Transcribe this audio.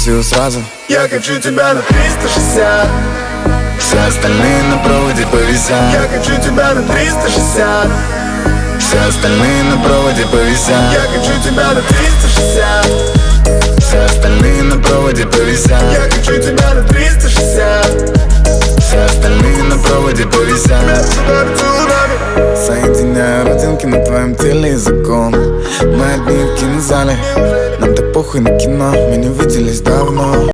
силу сразу. Я хочу тебя на 360. Все остальные на проводе повисят. Я хочу тебя на 360. Все остальные на проводе повисят. Я хочу тебя на 360. Все остальные на проводе повисят. Я хочу тебя на 360. Все остальные на проводе повисят. Соединяю родинки на твоем теле языком. Мы одни в кинозале. Нам так похуй на кино, мы не виделись давно.